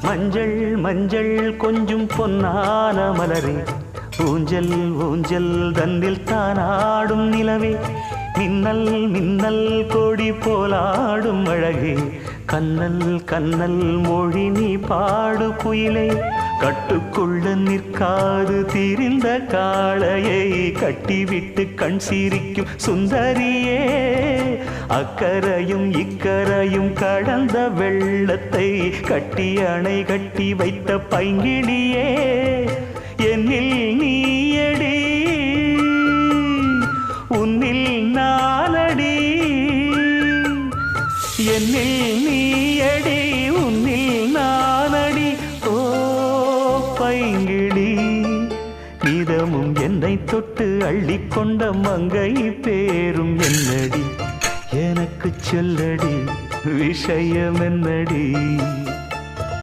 மஞ்சள் மஞ்சள் கொஞ்சம் பொன்னான மலரே, ஊஞ்சல் ஊஞ்சல் தன்னில் தானாடும் நிலவே, மின்னல் மின்னல் கொடி போலாடும் அழகே, கண்ணல் கண்ணல் மொழி நீ பாடு குயிலே, கட்டுக்குள்ள நிற்காது திரிந்த காளையை கட்டிவிட்டு கண் சிரிக்கும் சுந்தரியே, அக்கரையும் இக்கரையும் கடந்த வெள்ளத்தை கட்டி அணை கட்டி வைத்த பைங்கிளியே, என்னில் நீயடி உன்னில் நானடி, என்னில் நீயடி உன்னில் நானடி. ஓ பைங்கிளி, இதமும் என்னை தொட்டு அள்ளிக்கொண்ட மங்கை பேரும் என்னடி, எனக்கு சொல்லடி விஷயம் என்னடி.